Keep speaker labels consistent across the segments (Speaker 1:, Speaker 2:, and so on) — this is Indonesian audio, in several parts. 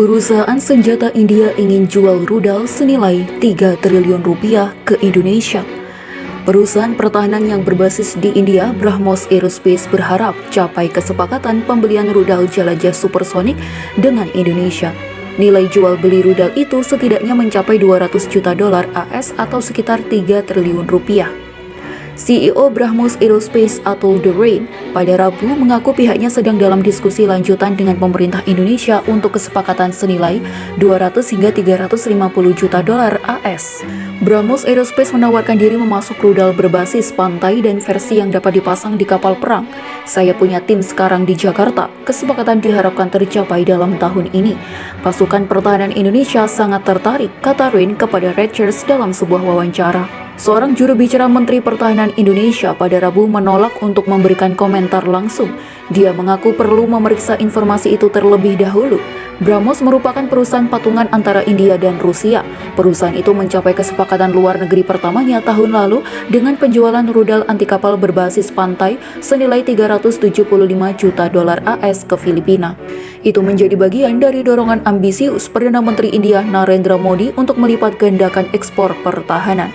Speaker 1: Perusahaan senjata India ingin jual rudal senilai 3 triliun rupiah ke Indonesia. Perusahaan pertahanan yang berbasis di India, BrahMos Aerospace, berharap capai kesepakatan pembelian rudal jelajah supersonik dengan Indonesia. Nilai jual beli rudal itu setidaknya mencapai 200 juta dolar AS atau sekitar 3 triliun rupiah. CEO BrahMos Aerospace Atul Derain pada Rabu mengaku pihaknya sedang dalam diskusi lanjutan dengan pemerintah Indonesia untuk kesepakatan senilai 200 hingga 350 juta dolar AS. BrahMos Aerospace menawarkan diri memasuk rudal berbasis pantai dan versi yang dapat dipasang di kapal perang. Saya punya tim sekarang di Jakarta. Kesepakatan diharapkan tercapai dalam tahun ini. Pasukan pertahanan Indonesia sangat tertarik, kata Rain kepada Reuters dalam sebuah wawancara. Seorang juru bicara Menteri Pertahanan Indonesia pada Rabu menolak untuk memberikan komentar langsung. Dia mengaku perlu memeriksa informasi itu terlebih dahulu. BrahMos merupakan perusahaan patungan antara India dan Rusia. Perusahaan itu mencapai kesepakatan luar negeri pertamanya tahun lalu dengan penjualan rudal anti kapal berbasis pantai senilai 375 juta dolar AS ke Filipina. Itu menjadi bagian dari dorongan ambisius Perdana Menteri India Narendra Modi untuk melipat gandakan ekspor pertahanan.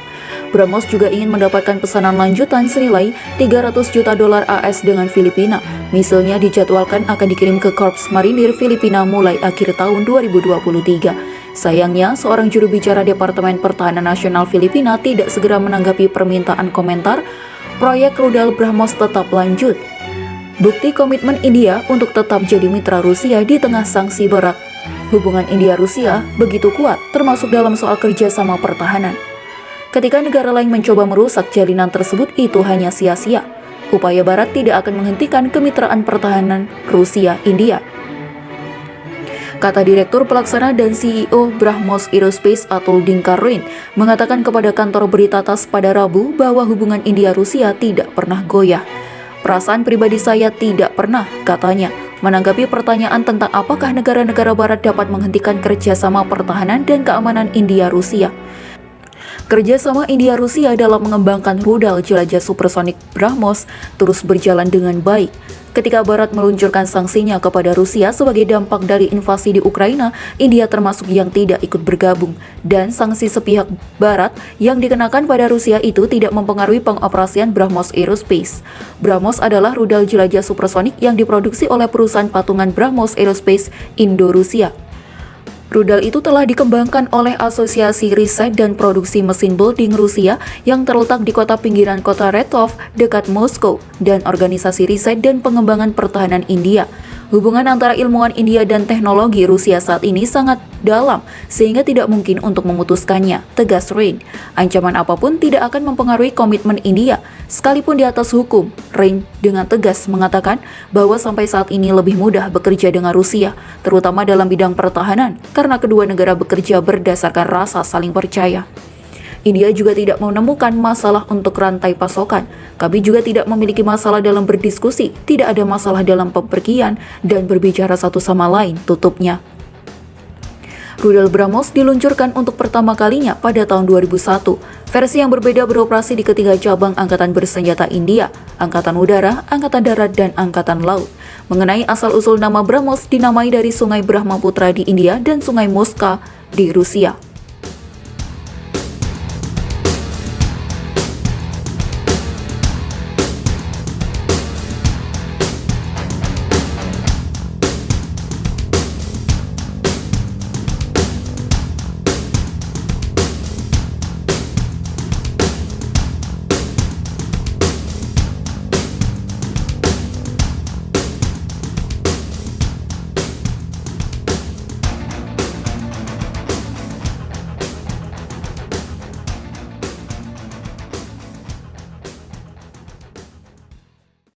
Speaker 1: BrahMos juga ingin mendapatkan pesanan lanjutan senilai 300 juta dolar AS dengan Filipina. Misalnya dijadwalkan akan dikirim ke Korps Marinir Filipina mulai akhir tahun 2023. Sayangnya, seorang juru bicara Departemen Pertahanan Nasional Filipina tidak segera menanggapi permintaan komentar. Proyek rudal BrahMos tetap lanjut. Bukti komitmen India untuk tetap jadi mitra Rusia di tengah sanksi berat. Hubungan India-Rusia begitu kuat, termasuk dalam soal kerjasama pertahanan. Ketika negara lain mencoba merusak jalinan tersebut, itu hanya sia-sia. Upaya Barat tidak akan menghentikan kemitraan pertahanan Rusia-India, kata Direktur Pelaksana dan CEO BrahMos Aerospace Atul Derain mengatakan kepada kantor berita TASS pada Rabu bahwa hubungan India-Rusia tidak pernah goyah. Perasaan pribadi saya tidak pernah, katanya, menanggapi pertanyaan tentang apakah negara-negara Barat dapat menghentikan kerjasama pertahanan dan keamanan India-Rusia. Kerjasama India-Rusia dalam mengembangkan rudal jelajah supersonik BrahMos terus berjalan dengan baik. Ketika Barat meluncurkan sanksinya kepada Rusia sebagai dampak dari invasi di Ukraina, India termasuk yang tidak ikut bergabung. Dan sanksi sepihak Barat yang dikenakan pada Rusia itu tidak mempengaruhi pengoperasian BrahMos Aerospace. BrahMos adalah rudal jelajah supersonik yang diproduksi oleh perusahaan patungan BrahMos Aerospace Indo-Rusia. Rudal itu telah dikembangkan oleh Asosiasi Riset dan Produksi Mesin Building Rusia yang terletak di kota pinggiran kota Retov dekat Moskow dan Organisasi Riset dan Pengembangan Pertahanan India. Hubungan antara ilmuwan India dan teknologi Rusia saat ini sangat dalam sehingga tidak mungkin untuk memutuskannya, tegas Rain. Ancaman apapun tidak akan mempengaruhi komitmen India, sekalipun di atas hukum. Rain dengan tegas mengatakan bahwa sampai saat ini lebih mudah bekerja dengan Rusia, terutama dalam bidang pertahanan, karena kedua negara bekerja berdasarkan rasa saling percaya. India juga tidak menemukan masalah untuk rantai pasokan. Kami juga tidak memiliki masalah dalam berdiskusi, tidak ada masalah dalam pepergian dan berbicara satu sama lain, tutupnya. Rudal BrahMos diluncurkan untuk pertama kalinya pada tahun 2001. Versi yang berbeda beroperasi di ketiga cabang angkatan bersenjata India, Angkatan Udara, Angkatan Darat, dan Angkatan Laut. Mengenai asal-usul nama BrahMos, dinamai dari Sungai Brahmaputra di India dan Sungai Moskva di Rusia.